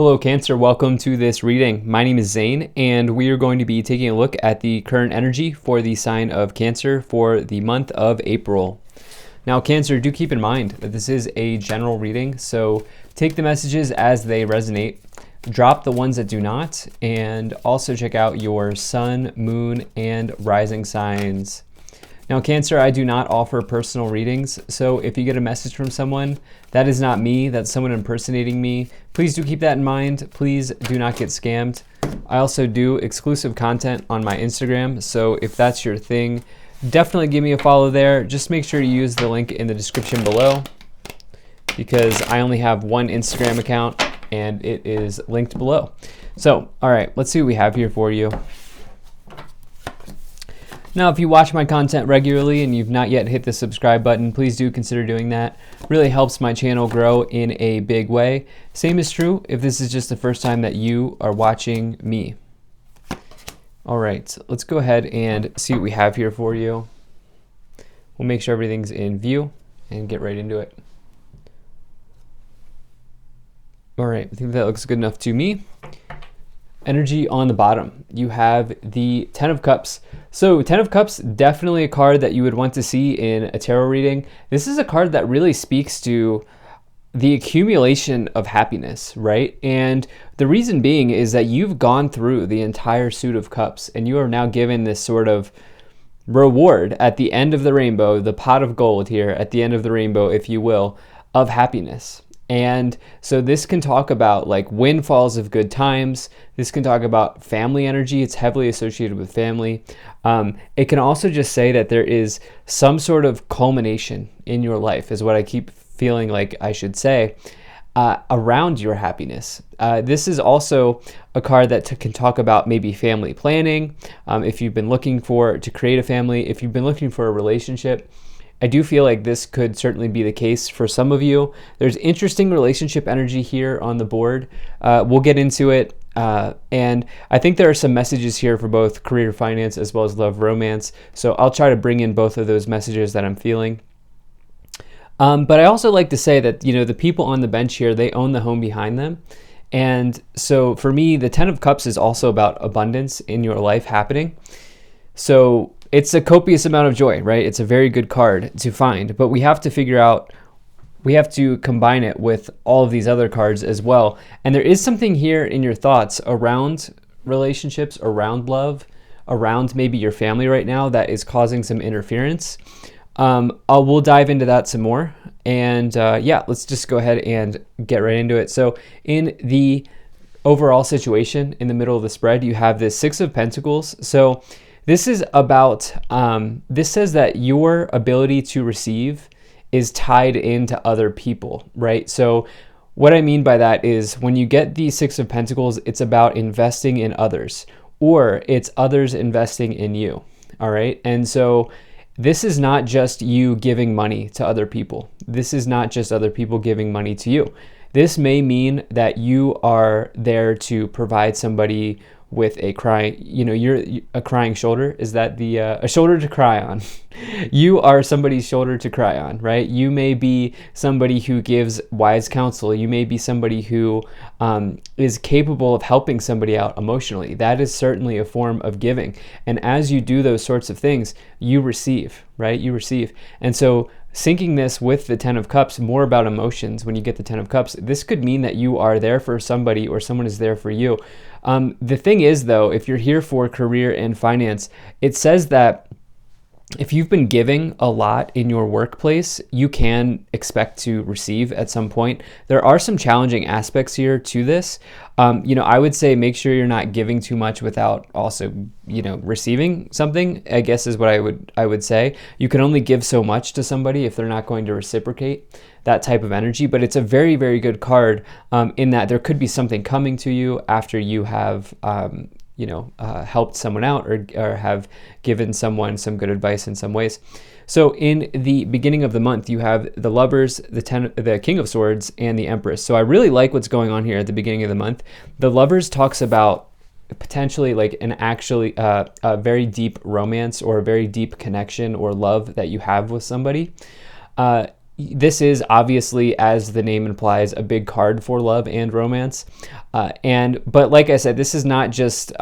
Hello Cancer, welcome to this reading. My name is Zane and we are going to be taking a look at the current energy for the sign of Cancer for the month of April. Now Cancer, do keep in mind that this is a general reading, so take the messages as they resonate, drop the ones that do not, and also check out your sun, moon, and rising signs. Now Cancer, I do not offer personal readings, so if you get a message from someone, that is not me, that's someone impersonating me. Please do keep that in mind. Please do not get scammed. I also do exclusive content on my Instagram, so if that's your thing, definitely give me a follow there. Just make sure you use the link in the description below because I only have one Instagram account and it is linked below. So, all right, let's see what we have here for you. Now, if you watch my content regularly and you've not yet hit the subscribe button, please do consider doing that. Really helps my channel grow in a big way. Same is true if this is just the first time that you are watching me. All right, let's go ahead and see what we have here for you. We'll make sure everything's in view and get right into it. All right, I think that looks good enough to me. Energy on the bottom, you have the Ten of Cups. So Ten of Cups, definitely a card that you would want to see in a tarot reading. This is a card that really speaks to the accumulation of happiness, right? And the reason being is that you've gone through the entire suit of cups and you are now given this sort of reward at the end of the rainbow, the pot of gold here at the end of the rainbow, if you will, of happiness. And so this can talk about like windfalls of good times. This can talk about family energy. It's heavily associated with family. It can also just say that there is some sort of culmination in your life is what I keep feeling like I should say around your happiness. This is also a card that can talk about maybe family planning. If you've been looking to create a family, if you've been looking for a relationship, I do feel like this could certainly be the case for some of you. There's interesting relationship energy here on the board. We'll get into it. And I think there are some messages here for both career, finance, as well as love, romance. So I'll try to bring in both of those messages that I'm feeling. But I also like to say that, you know, the people on the bench here, they own the home behind them. And so for me, the Ten of Cups is also about abundance in your life happening. So it's a copious amount of joy, right? It's a very good card to find, but we have to figure out, we have to combine it with all of these other cards as well. And there is something here in your thoughts around relationships, around love, around maybe your family right now that is causing some interference. We'll dive into that some more. And yeah, let's just go ahead and get right into it. So in the overall situation in the middle of the spread, you have this Six of Pentacles. So this is about, this says that your ability to receive is tied into other people, right? So what I mean by that is when you get the Six of Pentacles, it's about investing in others, or it's others investing in you, all right? And so this is not just you giving money to other people. This is not just other people giving money to you. This may mean that you are there to provide somebody with a crying, you know, you're a crying shoulder. Is that a shoulder to cry on? You are somebody's shoulder to cry on, right? You may be somebody who gives wise counsel. You may be somebody who is capable of helping somebody out emotionally. That is certainly a form of giving. And as you do those sorts of things, you receive, right? You receive. And so syncing this with the Ten of Cups, more about emotions when you get the Ten of Cups, this could mean that you are there for somebody or someone is there for you. The thing is, though, if you're here for career and finance, it says that if you've been giving a lot in your workplace, you can expect to receive at some point. There are some challenging aspects here to this. You know, I would say make sure you're not giving too much without also, you know, receiving something, I guess is what I would say. You can only give so much to somebody if they're not going to reciprocate that type of energy, but it's a very, very good card in that there could be something coming to you after you have you know, helped someone out or have given someone some good advice in some ways. So in the beginning of the month, you have the Lovers, the King of Swords, and the Empress. So I really like what's going on here at the beginning of the month. The Lovers talks about potentially like a very deep romance or a very deep connection or love that you have with somebody. this is obviously, as the name implies, a big card for love and romance. But like I said, this is not just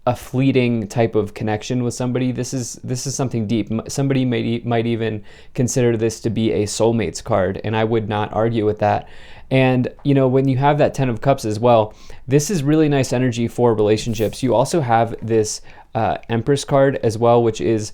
a fleeting type of connection with somebody. This is something deep. Somebody might even consider this to be a soulmates card, and I would not argue with that. And when you have that 10 of Cups as well, this is really nice energy for relationships. You also have this Empress card as well, which is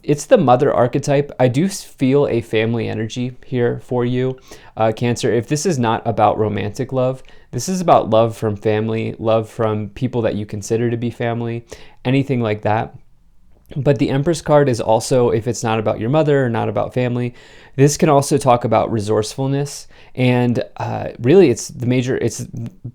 it's the mother archetype. I do feel a family energy here for you, Cancer. If this is not about romantic love, this is about love from family, love from people that you consider to be family, anything like that. But the Empress card is also, if it's not about your mother or not about family, this can also talk about resourcefulness. And really, it's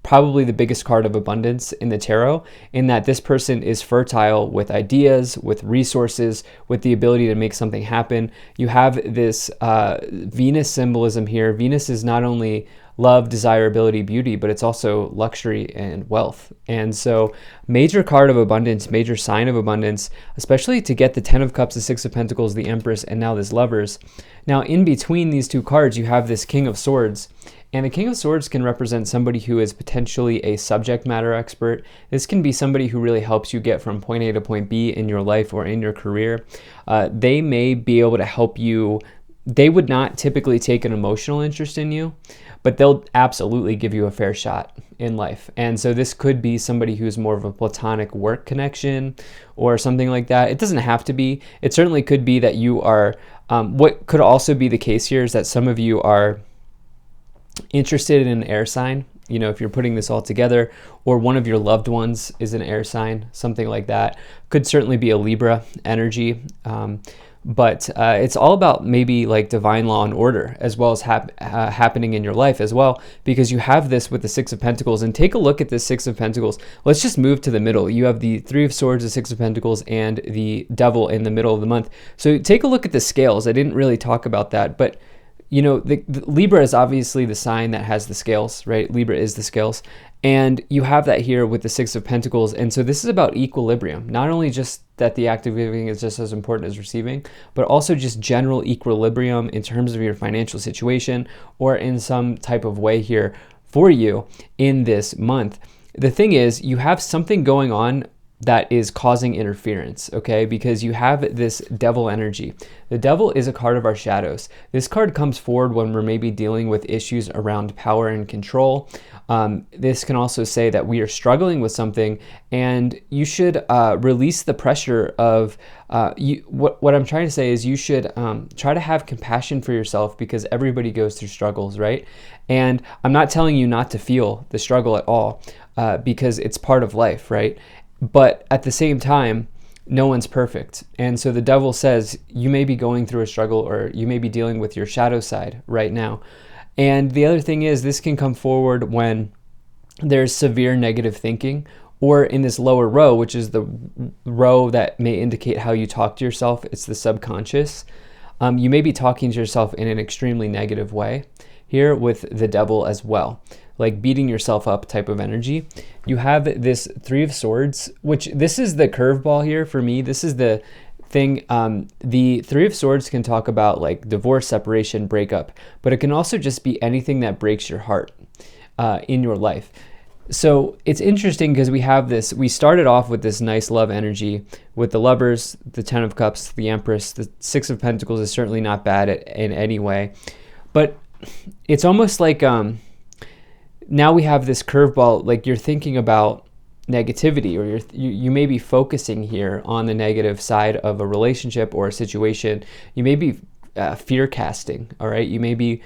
probably the biggest card of abundance in the tarot, in that this person is fertile with ideas, with resources, with the ability to make something happen. You have this Venus symbolism here. Venus is not only love, desirability, beauty, but it's also luxury and wealth. And so major card of abundance, major sign of abundance, especially to get the 10 of Cups, the 6 of Pentacles, the Empress, and now this Lovers. Now in between these two cards, you have this King of Swords. And the King of Swords can represent somebody who is potentially a subject matter expert. This can be somebody who really helps you get from point A to point B in your life or in your career. They may be able to help you. They would not typically take an emotional interest in you, but they'll absolutely give you a fair shot in life. And so this could be somebody who's more of a platonic work connection or something like that. It doesn't have to be. It certainly could be that you are, what could also be the case here is that some of you are interested in an air sign. If you're putting this all together, or one of your loved ones is an air sign, something like that. Could certainly be a Libra energy. But it's all about maybe like divine law and order, as well as happening in your life as well, because you have this with the 6 of Pentacles. And take a look at the 6 of Pentacles. Let's just move to the middle. You have the 3 of Swords, the 6 of Pentacles, and the Devil in the middle of the month. So take a look at the scales. I didn't really talk about that, but the Libra is obviously the sign that has the scales, right? Libra is the scales. And you have that here with the 6 of Pentacles. And so this is about equilibrium. Not only just that the act of giving is just as important as receiving, but also just general equilibrium in terms of your financial situation or in some type of way here for you in this month. The thing is, you have something going on that is causing interference, okay? Because you have this Devil energy. The Devil is a card of our shadows. This card comes forward when we're maybe dealing with issues around power and control. This can also say that we are struggling with something, and you should release the pressure of what I'm trying to say is you should try to have compassion for yourself, because everybody goes through struggles, right? And I'm not telling you not to feel the struggle at all, because it's part of life, right? But at the same time, no one's perfect. And so the Devil says you may be going through a struggle, or you may be dealing with your shadow side right now. And the other thing is, this can come forward when there's severe negative thinking, or in this lower row, which is the row that may indicate how you talk to yourself. It's the subconscious. You may be talking to yourself in an extremely negative way here with the Devil as well, like beating yourself up type of energy. You have this 3 of Swords, which this is the curveball here for me. This is the thing. The 3 of Swords can talk about like divorce, separation, breakup, but it can also just be anything that breaks your heart in your life. So it's interesting because we have this, we started off with this nice love energy with the Lovers, the 10 of Cups, the Empress. The 6 of Pentacles is certainly not bad in any way, but it's almost like now we have this curveball, like you're thinking about negativity, or you may be focusing here on the negative side of a relationship or a situation. You may be fear casting, all right? You may be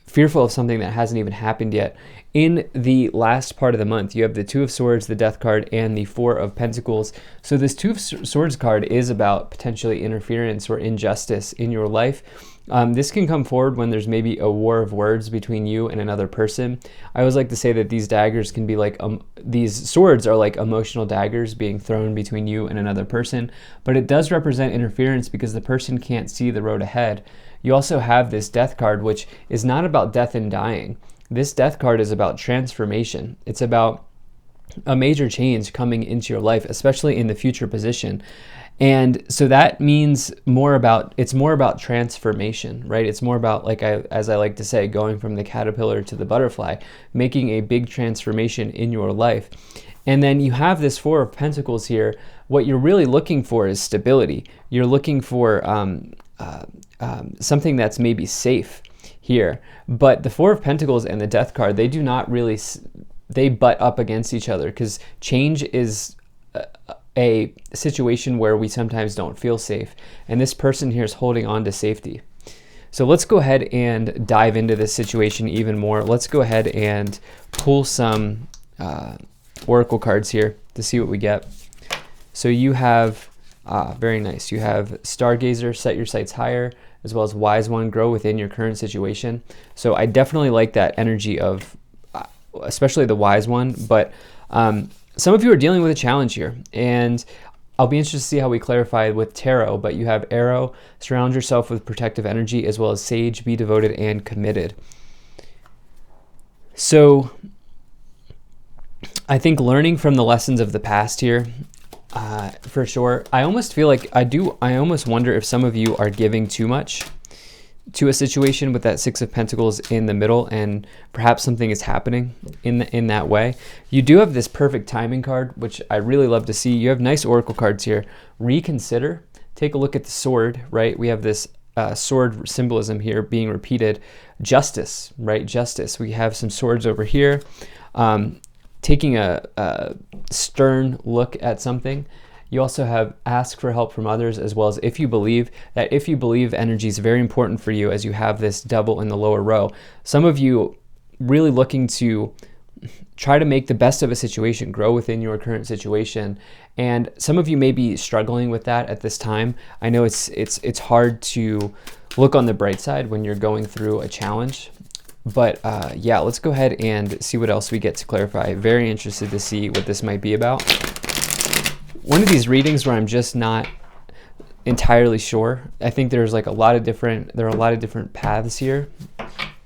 fearful of something that hasn't even happened yet. In the last part of the month, you have the 2 of Swords, the Death card, and the 4 of Pentacles. So this 2 of Swords card is about potentially interference or injustice in your life. This can come forward when there's maybe a war of words between you and another person. I always like to say that these daggers can be like, these swords are like emotional daggers being thrown between you and another person, but it does represent interference because the person can't see the road ahead. You also have this Death card, which is not about death and dying. This Death card is about transformation. It's about a major change coming into your life, especially in the future position. And so that means it's more about transformation, right? It's more about, as I like to say, going from the caterpillar to the butterfly, making a big transformation in your life. And then you have this Four of Pentacles here. What you're really looking for is stability. You're looking for something that's maybe safe here. But the Four of Pentacles and the Death card, they do not really, they butt up against each other, because change is a situation where we sometimes don't feel safe. And this person here is holding on to safety. So let's go ahead and dive into this situation even more. Let's go ahead and pull some oracle cards here to see what we get. So you have, very nice, you have Stargazer, set your sights higher, as well as Wise One, grow within your current situation. So I definitely like that energy of, especially the Wise One, but some of you are dealing with a challenge here, and I'll be interested to see how we clarify with Tarot. But you have Arrow, surround yourself with protective energy, as well as Sage, be devoted and committed. So I think learning from the lessons of the past here, for sure. I almost feel like I almost wonder if some of you are giving too much to a situation with that Six of Pentacles in the middle, and perhaps something is happening in that way. You do have this perfect timing card, which I really love to see. You have nice oracle cards here. Reconsider. Take a look at the sword, right? We have this sword symbolism here being repeated. Justice, right? Justice. We have some swords over here. Taking a stern look at something. You also have ask for help from others, as well as if you believe. That if you believe energy is very important for you, as you have this double in the lower row. Some of you really looking to try to make the best of a situation, grow within your current situation. And some of you may be struggling with that at this time. I know it's hard to look on the bright side when you're going through a challenge. But yeah, let's go ahead and see what else we get to clarify. Very interested to see what this might be about. One of these readings where I'm just not entirely sure. I think there's like there are a lot of different paths here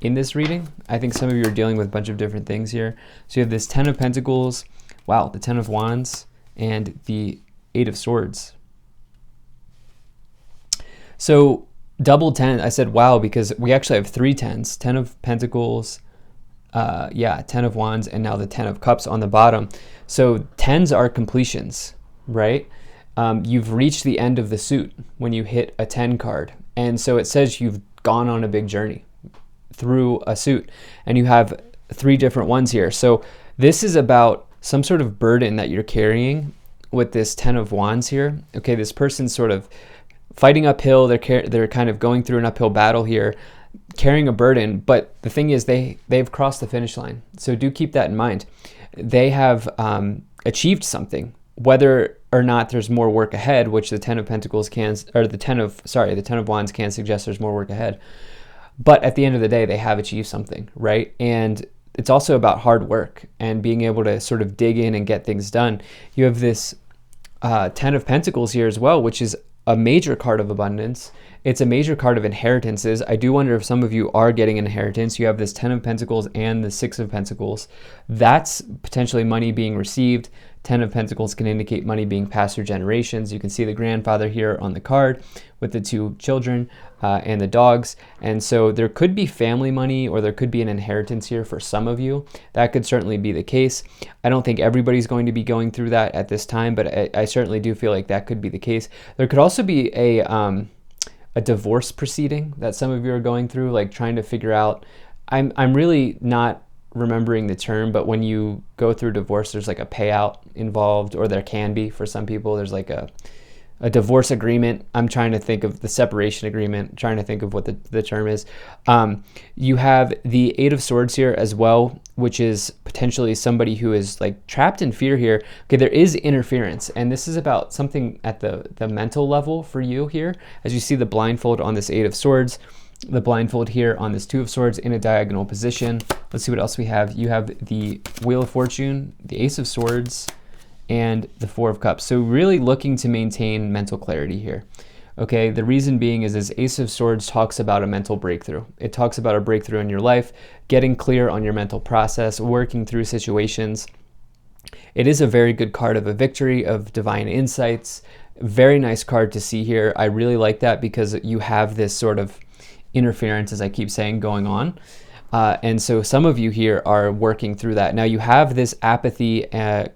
in this reading. I think some of you are dealing with a bunch of different things here. So you have this Ten of Pentacles, wow, the Ten of Wands, and the Eight of Swords. So double 10, I said wow because we actually have three tens. Ten of Pentacles, Ten of Wands, and now the Ten of Cups on the bottom. So tens are completions, right? You've reached the end of the suit when you hit a 10 card. And so it says you've gone on a big journey through a suit, and you have three different ones here. So this is about some sort of burden that you're carrying with this Ten of Wands here. Okay, this person's sort of fighting uphill. They're kind of going through an uphill battle here, carrying a burden. But the thing is, they've crossed the finish line. So do keep that in mind. They have achieved something. Whether or not there's more work ahead, which the Ten of Pentacles the Ten of Wands can suggest there's more work ahead. But at the end of the day, they have achieved something, right? And it's also about hard work and being able to sort of dig in and get things done. You have this Ten of Pentacles here as well, which is a major card of abundance. It's a major card of inheritances. I do wonder if some of you are getting an inheritance. You have this Ten of Pentacles and the Six of Pentacles. That's potentially money being received. Ten of Pentacles can indicate money being passed through generations. You can see the grandfather here on the card with the two children and the dogs. And so there could be family money, or there could be an inheritance here for some of you. That could certainly be the case. I don't think everybody's going to be going through that at this time, but I certainly do feel like that could be the case. There could also be a divorce proceeding that some of you are going through, like trying to figure out. I'm really not remembering the term, but when you go through divorce, there's like a payout involved, or there can be for some people. There's like a divorce agreement. I'm trying to think of the separation agreement, trying to think of what the term is. You have the Eight of Swords here as well, which is potentially somebody who is like trapped in fear here. Okay, there is interference, and this is about something at the mental level for you here. As you see the blindfold on this Eight of Swords, the blindfold here on this Two of Swords in a diagonal position. Let's see what else we have. You have the Wheel of Fortune, the Ace of Swords, and the Four of Cups. So really looking to maintain mental clarity here. Okay, the reason being is this Ace of Swords talks about a mental breakthrough. It talks about a breakthrough in your life, getting clear on your mental process, working through situations. It is a very good card of a victory, of divine insights. Very nice card to see here. I really like that because you have this sort of interference, as I keep saying, going on. And so some of you here are working through that. Now you have this apathy,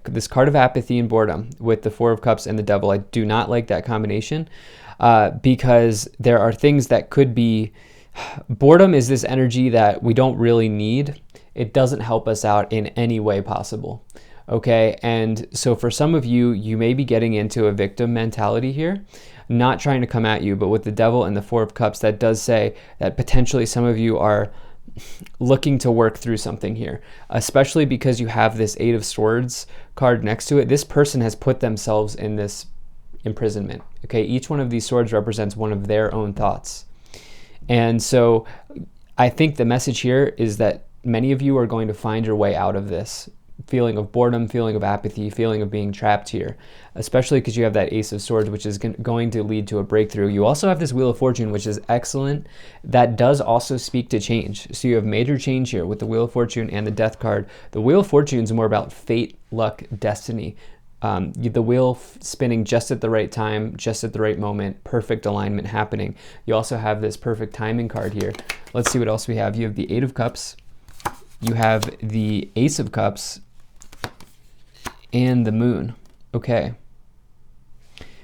this card of apathy and boredom with the Four of Cups and the Devil. I do not like that combination because there are things that could be, boredom is this energy that we don't really need. It doesn't help us out in any way possible. Okay, and so for some of you, you may be getting into a victim mentality here, not trying to come at you, but with the Devil and the Four of Cups, that does say that potentially some of you are looking to work through something here, especially because you have this Eight of Swords card next to it. This person has put themselves in this imprisonment. Okay, each one of these swords represents one of their own thoughts. And so I think the message here is that many of you are going to find your way out of this feeling of boredom, feeling of apathy, feeling of being trapped here, especially because you have that Ace of Swords, which is going to lead to a breakthrough. You also have this Wheel of Fortune, which is excellent. That does also speak to change. So you have major change here with the Wheel of Fortune and the Death card. The Wheel of Fortune is more about fate, luck, destiny. The wheel spinning just at the right time, just at the right moment, perfect alignment happening. You also have this perfect timing card here. Let's see what else we have. You have the Eight of Cups. You have the Ace of Cups and the Moon. Okay.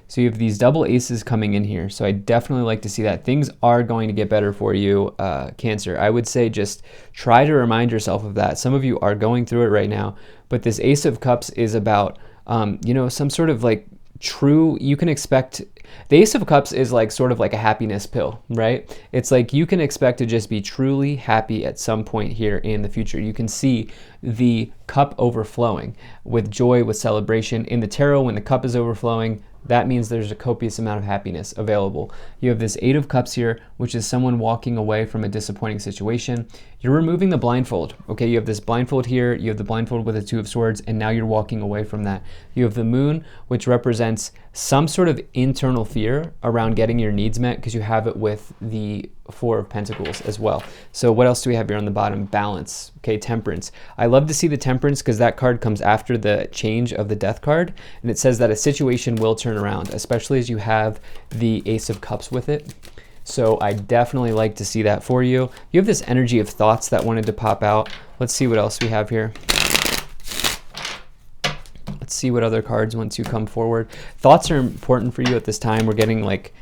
So you have these double aces coming in here. So I definitely like to see that. Things are going to get better for you, Cancer. I would say just try to remind yourself of that. Some of you are going through it right now, but this Ace of Cups is about, some sort of like true, you can expect, the Ace of Cups is like sort of like a happiness pill, right? It's like you can expect to just be truly happy at some point here in the future. You can see the cup overflowing with joy, with celebration. In the tarot, when the cup is overflowing, that means there's a copious amount of happiness available. You have this Eight of Cups here, which is someone walking away from a disappointing situation. You're removing the blindfold. Okay, you have this blindfold here, you have the blindfold with the Two of Swords, and now you're walking away from that. You have the Moon, which represents some sort of internal fear around getting your needs met, because you have it with the Four of Pentacles as well. So what else do we have here on the bottom? Balance. Okay, Temperance. I love to see the Temperance because that card comes after the change of the Death card, and it says that a situation will turn around, especially as you have the Ace of Cups with it. So I definitely like to see that for you. You have this energy of thoughts that wanted to pop out. Let's see what else we have here. Let's see what other cards once you come forward. Thoughts are important for you at this time. We're getting like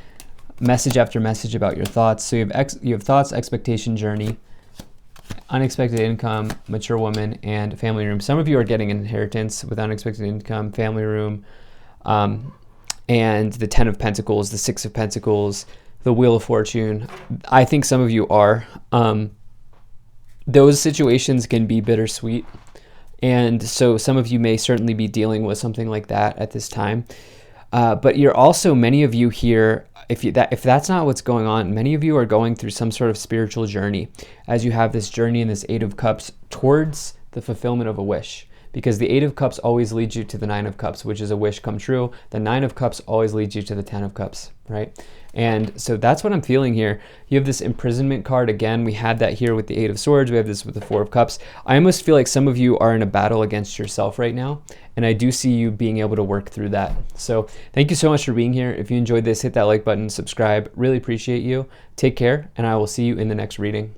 message after message about your thoughts. So you have thoughts, expectation, journey, unexpected income, mature woman, and family room. Some of you are getting an inheritance with unexpected income, family room, and the Ten of Pentacles, the Six of Pentacles, the Wheel of Fortune. I think some of you are. Those situations can be bittersweet. And so some of you may certainly be dealing with something like that at this time. But you're also, many of you here, if that's not what's going on, many of you are going through some sort of spiritual journey as you have this journey in this Eight of Cups towards the fulfillment of a wish. Because the Eight of Cups always leads you to the Nine of Cups, which is a wish come true. The Nine of Cups always leads you to the Ten of Cups, right? And so that's what I'm feeling here. You have this imprisonment card. Again, we had that here with the Eight of Swords. We have this with the Four of Cups. I almost feel like some of you are in a battle against yourself right now. And I do see you being able to work through that. So thank you so much for being here. If you enjoyed this, hit that like button, subscribe. Really appreciate you. Take care, and I will see you in the next reading.